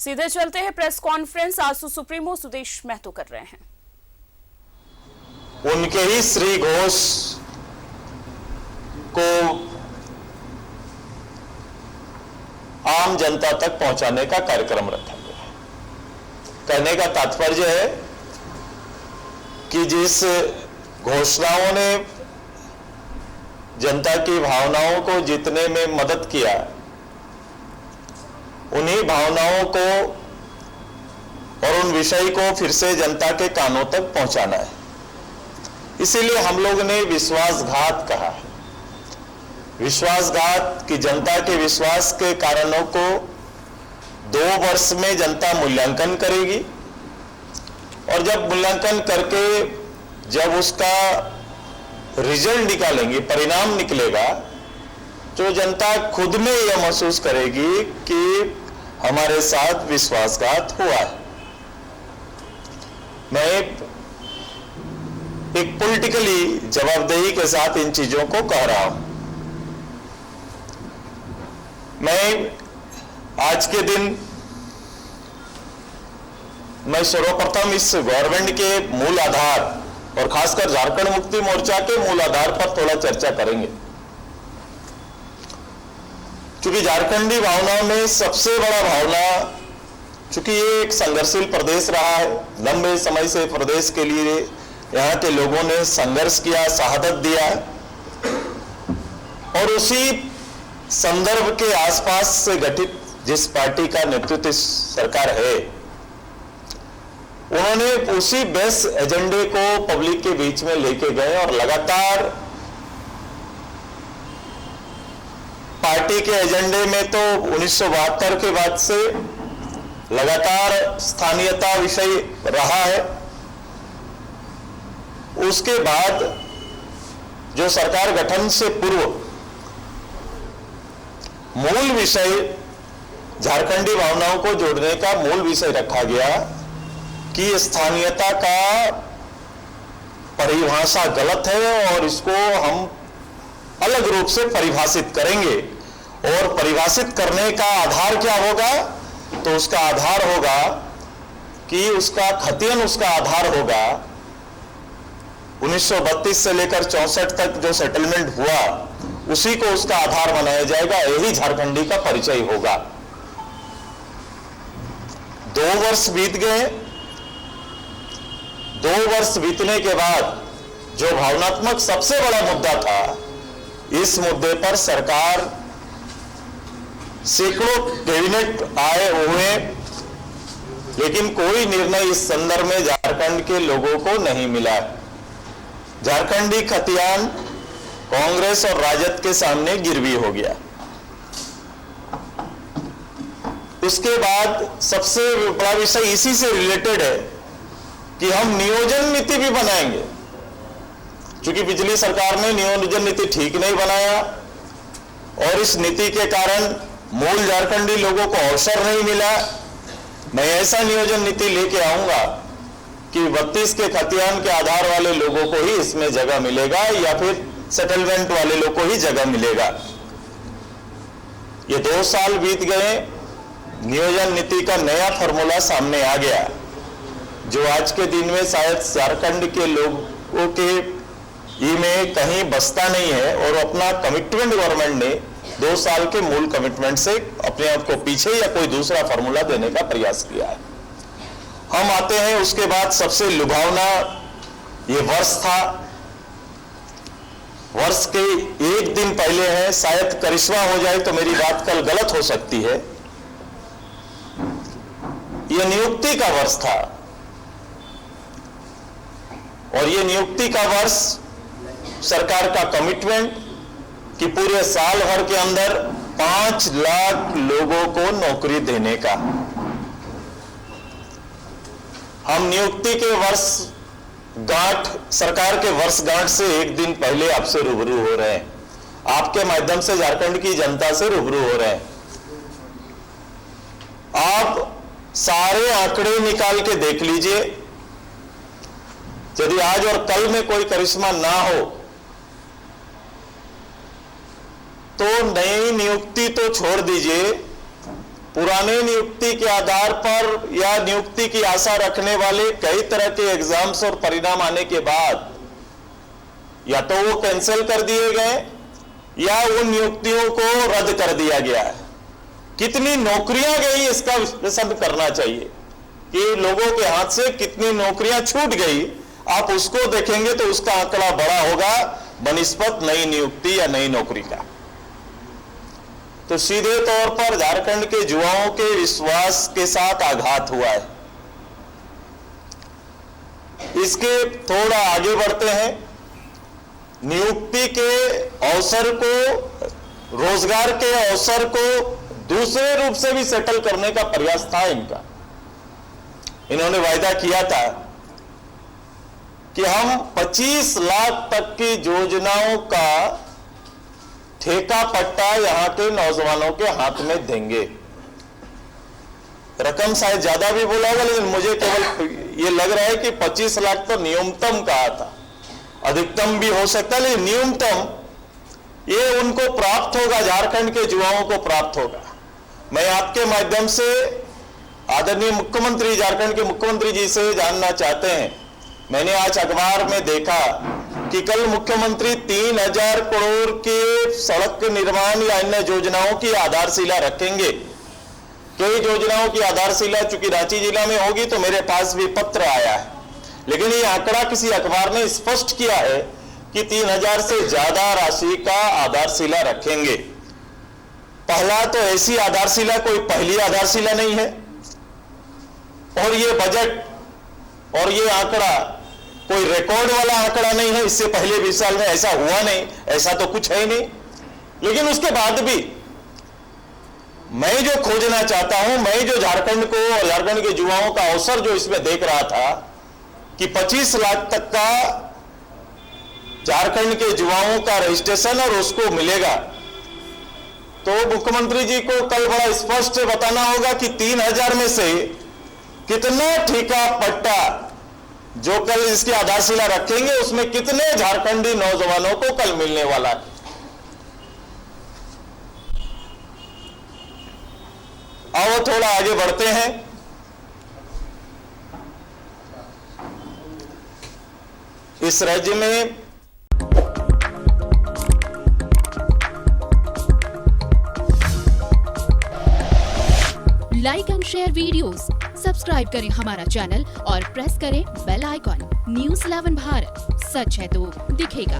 सीधे चलते हैं press conference AJSU supremo Sudesh Mahato कर रहे हैं। उनके ही श्री घोष को आम जनता तक पहुंचाने का कार्यक्रम रखा गया है। कहने का तात्पर्य है कि जिस घोषणाओं ने जनता की भावनाओं को जीतने में मदद किया, उन्हीं भावनाओं को और उन विषय को फिर से जनता के कानों तक पहुंचाना है। इसीलिए हम लोग ने विश्वासघात कहा है। विश्वासघात की जनता के विश्वास के कारणों को 2 वर्ष में जनता मूल्यांकन करेगी और जब मूल्यांकन करके जब उसका रिजल्ट निकालेंगे, परिणाम निकलेगा, तो जनता खुद में यह महसूस करेगी कि हमारे साथ विश्वासघात हुआ है। मैं एक पॉलिटिकली जवाबदेही के साथ इन चीजों को कह रहा हूं। मैं आज के दिन मैं सर्वप्रथम इस गवर्नमेंट के मूल आधार और खासकर झारखंड मुक्ति मोर्चा के मूल आधार पर थोड़ा चर्चा करेंगे, क्योंकि झारखंडी भावनाओं में सबसे बड़ा भावना, चूंकि ये एक संघर्षशील प्रदेश रहा है, लंबे समय से प्रदेश के लिए यहाँ के लोगों ने संघर्ष किया, शहादत दिया, और उसी संदर्भ के आसपास से गठित जिस पार्टी का नेतृत्व सरकार है, उन्होंने उसी बेस एजेंडे को पब्लिक के बीच में लेके गए और लगातार पार्टी के एजेंडे में तो 1972 के बाद से लगातार स्थानीयता विषय रहा है। उसके बाद जो सरकार गठन से पूर्व मूल विषय झारखंडी भावनाओं को जोड़ने का मूल विषय रखा गया कि स्थानीयता का परिभाषा गलत है और इसको हम अलग रूप से परिभाषित करेंगे, और परिभाषित करने का आधार क्या होगा, तो उसका आधार होगा कि उसका खतियन, उसका आधार होगा 1932 से लेकर 64 तक जो सेटलमेंट हुआ, उसी को उसका आधार बनाया जाएगा। यही झारखंडी का परिचय होगा। 2 वर्ष बीत गए। 2 वर्ष बीतने के बाद जो भावनात्मक सबसे बड़ा मुद्दा था, इस मुद्दे पर सरकार सैकड़ों कैबिनेट आए हुए, लेकिन कोई निर्णय इस संदर्भ में झारखंड के लोगों को नहीं मिला। झारखंडी खतियान कांग्रेस और राजद के सामने गिरवी हो गया। उसके बाद सबसे बड़ा विषय इसी से रिलेटेड है कि हम नियोजन नीति भी बनाएंगे, क्योंकि पिछली सरकार ने नियोजन नीति ठीक नहीं बनाया और इस नीति के कारण मूल झारखंडी लोगों को अवसर नहीं मिला। मैं ऐसा नियोजन नीति लेके आऊंगा कि 32 के खतियान के आधार वाले लोगों को ही इसमें जगह मिलेगा या फिर सेटलमेंट वाले लोगों को ही जगह मिलेगा। ये 2 साल बीत गए, नियोजन नीति का नया फॉर्मूला सामने आ गया, जो आज के दिन में शायद झारखंड के लोगों के में कहीं बसता नहीं है, और अपना कमिटमेंट गवर्नमेंट ने 2 साल के मूल कमिटमेंट से अपने आप को पीछे या कोई दूसरा फॉर्मूला देने का प्रयास किया है। हम आते हैं उसके बाद सबसे लुभावना ये वर्ष था। वर्ष के 1 दिन पहले है, शायद करिश्मा हो जाए तो मेरी बात कल गलत हो सकती है, यह नियुक्ति का वर्ष था। और यह नियुक्ति का वर्ष सरकार का कमिटमेंट कि पूरे साल भर के अंदर 5 लाख लोगों को नौकरी देने का। हम नियुक्ति के वर्ष गांठ, सरकार के वर्षगांठ से 1 दिन पहले आपसे रूबरू हो रहे हैं, आपके माध्यम से झारखंड की जनता से रूबरू हो रहे हैं। आप सारे आंकड़े निकाल के देख लीजिए। यदि आज और कल में कोई करिश्मा ना हो तो नई नियुक्ति तो छोड़ दीजिए, पुराने नियुक्ति के आधार पर या नियुक्ति की आशा रखने वाले कई तरह के एग्जाम्स और परिणाम आने के बाद या तो वो कैंसिल कर दिए गए या उन नियुक्तियों को रद्द कर दिया गया है। कितनी नौकरियां गई इसका विश्लेषण करना चाहिए कि लोगों के हाथ से कितनी नौकरियां छूट गई। आप उसको देखेंगे तो उसका आंकड़ा बड़ा होगा बनिस्पत नई नियुक्ति या नई नौकरी का। तो सीधे तौर पर झारखंड के युवाओं के विश्वास के साथ आघात हुआ है। इसके थोड़ा आगे बढ़ते हैं। नियुक्ति के अवसर को, रोजगार के अवसर को दूसरे रूप से भी सेटल करने का प्रयास था इनका। इन्होंने वायदा किया था कि हम 25 लाख तक की योजनाओं का ठेका पट्टा यहां के नौजवानों के हाथ में देंगे। रकम शायद ज्यादा भी बोला होगा, लेकिन मुझे केवल ये लग रहा है कि 25 लाख तो न्यूनतम कहा था, अधिकतम भी हो सकता है, लेकिन न्यूनतम ये उनको प्राप्त होगा, झारखंड के युवाओं को प्राप्त होगा। मैं आपके माध्यम से आदरणीय मुख्यमंत्री, झारखंड के मुख्यमंत्री जी से जानना चाहते हैं। मैंने आज अखबार में देखा कि कल मुख्यमंत्री 3000 करोड़ के सड़क के निर्माण या अन्य योजनाओं की आधारशिला रखेंगे। कई योजनाओं की आधारशिला चूंकि रांची जिला में होगी तो मेरे पास भी पत्र आया है, लेकिन ये आंकड़ा किसी अखबार ने स्पष्ट किया है कि 3000 से ज्यादा राशि का आधारशिला रखेंगे। पहला तो ऐसी आधारशिला कोई पहली आधारशिला नहीं है, और ये बजट और ये आंकड़ा कोई रिकॉर्ड वाला आंकड़ा नहीं है। इससे पहले 20 साल में ऐसा हुआ नहीं, ऐसा तो कुछ है ही नहीं। लेकिन उसके बाद भी मैं जो खोजना चाहता हूं, मैं जो झारखंड को और झारखंड के युवाओं का अवसर जो इसमें देख रहा था कि 25 लाख तक का झारखंड के युवाओं का रजिस्ट्रेशन और उसको मिलेगा, तो मुख्यमंत्री जी को कल बड़ा स्पष्ट बताना होगा कि 3000 में से कितना ठेका पट्टा जो कल इसकी आधारशिला रखेंगे उसमें कितने झारखंडी नौजवानों को कल मिलने वाला है। आओ थोड़ा आगे बढ़ते हैं। इस राज्य में like and share videos, subscribe करें हमारा चैनल और प्रेस करें बेल आइकॉन। न्यूज़ 11 भारत, सच है तो दिखेगा।